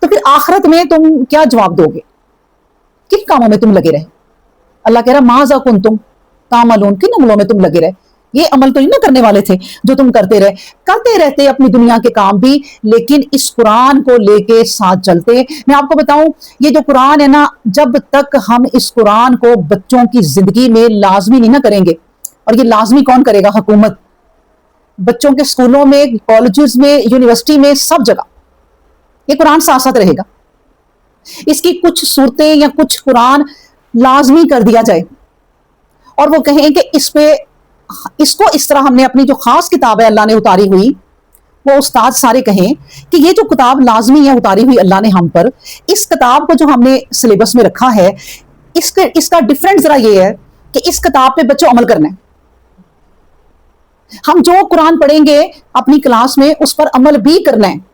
تو پھر آخرت میں تم کیا جواب دو گے؟ کن کاموں میں تم لگے رہے؟ اللہ کہہ رہا ماذا کنتم تعملون، کن عملوں میں تم لگے رہے؟ یہ عمل تو نہیں نہ کرنے والے تھے جو تم کرتے رہتے اپنی دنیا کے کام بھی، لیکن اس قرآن کو لے کے ساتھ چلتے۔ میں آپ کو بتاؤں، یہ جو قرآن ہے نا، جب تک ہم اس قرآن کو بچوں کی زندگی میں لازمی نہیں نہ کریں گے، اور یہ لازمی کون کرے گا؟ حکومت، بچوں کے اسکولوں میں، کالجز میں، یونیورسٹی میں، سب جگہ یہ قرآن ساتھ ساتھ رہے گا۔ اس کی کچھ صورتیں یا کچھ قرآن لازمی کر دیا جائے، اور وہ کہیں کہ اس کو اس طرح ہم نے اپنی جو خاص کتاب ہے اللہ نے اتاری ہوئی، وہ استاد سارے کہیں کہ یہ جو کتاب لازمی ہے اتاری ہوئی اللہ نے ہم پر، اس کتاب کو جو ہم نے سلیبس میں رکھا ہے، اس کا ڈیفرنٹ ذرا یہ ہے کہ اس کتاب پہ بچوں عمل کرنا ہے۔ ہم جو قرآن پڑھیں گے اپنی کلاس میں اس پر عمل بھی کرنا ہے۔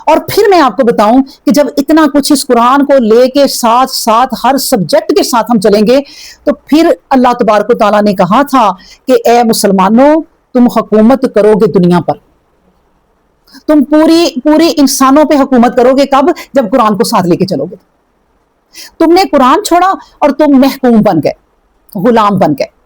اور پھر میں آپ کو بتاؤں کہ جب اتنا کچھ اس قرآن کو لے کے ساتھ ساتھ ہر سبجیکٹ کے ساتھ ہم چلیں گے، تو پھر اللہ تبارک و تعالیٰ نے کہا تھا کہ اے مسلمانوں، تم حکومت کرو گے دنیا پر، تم پوری انسانوں پہ حکومت کرو گے۔ کب؟ جب قرآن کو ساتھ لے کے چلو گے۔ تم نے قرآن چھوڑا اور تم محکوم بن گئے، غلام بن گئے،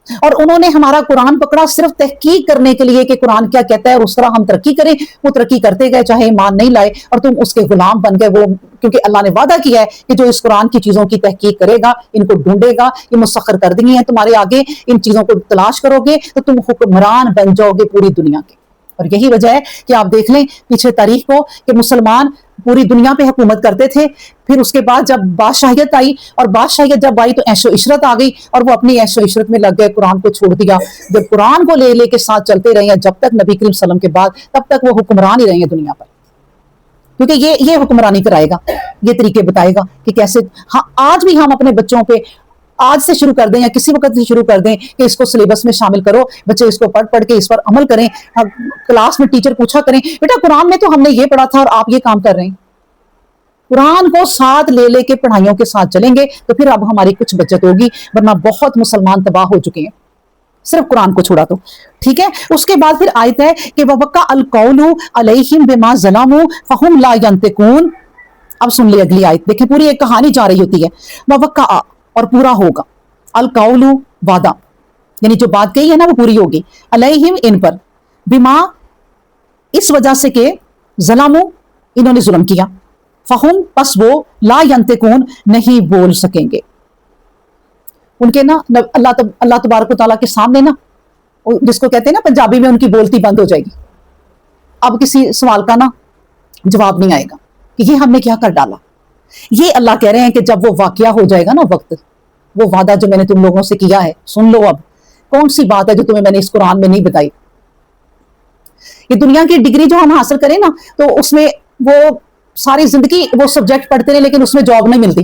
اور انہوں نے ہمارا قرآن پکڑا صرف تحقیق کرنے کے لیے کہ قرآن کیا کہتا ہے اور اس طرح ہم ترقی کریں۔ وہ ترقی کرتے گئے، چاہے ایمان نہیں لائے، اور تم اس کے غلام بن گئے۔ وہ کیونکہ اللہ نے وعدہ کیا ہے کہ جو اس قرآن کی چیزوں کی تحقیق کرے گا، ان کو ڈھونڈے گا، یہ مسخر کر دی ہیں تمہارے آگے، ان چیزوں کو تلاش کرو گے تو تم حکمران بن جاؤ گے پوری دنیا کے۔ اور یہی وجہ ہے کہ آپ دیکھ لیں پیچھے تاریخ کو کہ مسلمان پوری دنیا پہ حکومت کرتے تھے، پھر اس کے بعد جب بادشاہیت آئی، اور بادشاہیت جب آئی تو عیش و عشرت آ گئی، اور وہ اپنی عیش و عشرت میں لگ گئے، قرآن کو چھوڑ دیا۔ جب قرآن کو لے کے ساتھ چلتے رہے ہیں جب تک نبی کریم صلی اللہ علیہ وسلم کے بعد، تب تک وہ حکمران ہی رہے ہیں دنیا پر، کیونکہ یہ حکمرانی کرائے گا، یہ طریقے بتائے گا کہ کیسے۔ ہاں، آج بھی ہم اپنے بچوں پہ آج سے شروع کر دیں یا کسی وقت سے شروع کر دیں کہ اس کو سلیبس میں شامل کرو، بچے اس کو پڑھ کے اس پر عمل کریں۔ کلاس میں ٹیچر پوچھا کریں بیٹا قرآن میں تو ہم نے یہ پڑھا تھا اور آپ یہ کام کر رہے ہیں۔ قرآن کو ساتھ لے کے پڑھائیوں کے ساتھ چلیں گے تو پھر اب ہماری کچھ بچت ہوگی، ورنہ بہت مسلمان تباہ ہو چکے ہیں صرف قرآن کو چھوڑا تو۔ ٹھیک ہے، اس کے بعد پھر آیت ہے کہ وَوَقَعَ الْقَوْلُ عَلَيْهِمْ بِمَا ظَلَمُوا فَهُمْ لَا يَنْطِقُونَ۔ اب سن لے اگلی آیت، دیکھیں پوری ایک کہانی جا رہی ہوتی ہے۔ وَوَقَعَ، اور پورا ہوگا، القول، وعدہ، یعنی جو بات کہی ہے نا وہ پوری ہوگی، علیہم، ان پر، بما، اس وجہ سے کہ ظلموا، انہوں نے ظلم کیا، فہم، پس وہ، لا ینطقون، نہیں بول سکیں گے۔ ان کے نا اللہ تبارک و تعالیٰ کے سامنے نا، جس کو کہتے ہیں نا پنجابی میں، ان کی بولتی بند ہو جائے گی۔ اب کسی سوال کا نا جواب نہیں آئے گا کہ یہ ہم نے کیا کر ڈالا۔ یہ اللہ کہہ رہے ہیں کہ جب وہ واقعہ ہو جائے گا نا وقت، وہ وعدہ جو میں نے تم لوگوں سے کیا ہے، سن لو اب کون سی بات ہے جو تمہیں میں نے اس قرآن میں نہیں بتائی۔ یہ دنیا کی ڈگری جو ہم حاصل کریں نا، تو اس میں وہ ساری زندگی وہ سبجیکٹ پڑھتے رہے لیکن اس میں جاب نہیں ملتی۔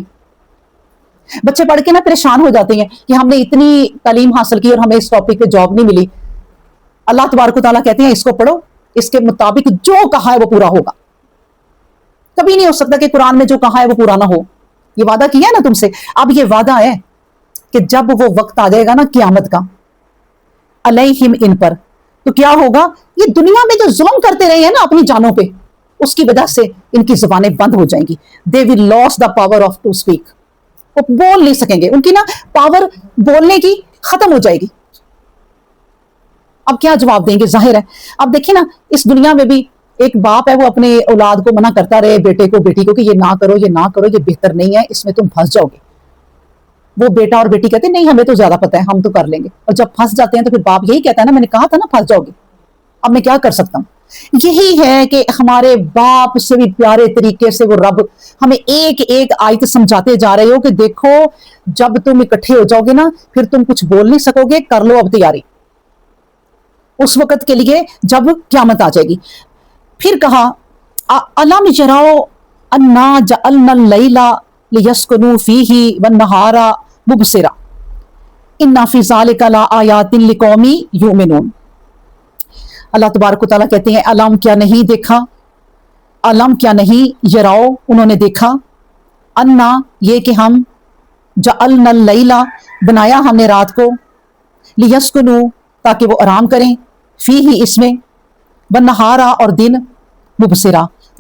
بچے پڑھ کے نا پریشان ہو جاتے ہیں کہ ہم نے اتنی تعلیم حاصل کی اور ہمیں اس ٹاپک پہ جاب نہیں ملی۔ اللہ تبارک و تعالیٰ کہتے ہیں اس کو پڑھو، اس کے مطابق جو کہا ہے وہ پورا ہوگا۔ کبھی نہیں ہو سکتا کہ قرآن میں جو کہا ہے وہ پورا نہ ہو۔ یہ وعدہ کیا ہے نا تم سے، اب یہ وعدہ ہے کہ جب وہ وقت آ جائے گا نا قیامت کا، علیہم، ان پر، تو کیا ہوگا؟ یہ دنیا میں جو ظلم کرتے رہے ہیں نا اپنی جانوں پہ، اس کی وجہ سے ان کی زبانیں بند ہو جائیں گی۔ they will lose the power of to speak، وہ بول نہیں سکیں گے، ان کی نا پاور بولنے کی ختم ہو جائے گی۔ اب کیا جواب دیں گے؟ ظاہر ہے اب دیکھیں نا، اس دنیا میں بھی ایک باپ ہے وہ اپنے اولاد کو منع کرتا رہے، بیٹے کو بیٹی کو، کہ یہ نہ کرو، یہ نہ کرو، یہ بہتر نہیں ہے، اس میں تم پھنس جاؤ گے۔ وہ بیٹا اور بیٹی کہتے ہیں نہیں ہمیں تو زیادہ پتہ ہے، ہم تو کر لیں گے، اور جب پھنس جاتے ہیں تو پھر باپ یہی کہتا ہے نا میں نے کہا تھا نا پھنس جاؤ گے، اب میں کیا کر سکتا ہوں۔ یہی ہے کہ ہمارے باپ سے بھی پیارے طریقے سے وہ رب ہمیں ایک ایک آیت سمجھاتے جا رہے ہو کہ دیکھو جب تم اکٹھے ہو جاؤ گے نا پھر تم کچھ بول نہیں سکو گے، کر لو اب تیاری اس وقت کے لیے جب قیامت آ جائے گی۔ پھر کہا الم یروا انا جعلنا اللیل لیسکنوا فیہ والنہار مبصرا ان فی ذلک لآیات لقوم یؤمنون۔ اللہ تبارک و تعالیٰ کہتے ہیں علم کیا نہیں دیکھا، علم کیا نہیں، یراؤ انہوں نے دیکھا، انا یہ کہ ہم، جعلنا اللیل بنایا ہم نے رات کو، لیسکنوا تاکہ وہ آرام کریں، فیہ اس میں، والنہارا اور دن، مبصرا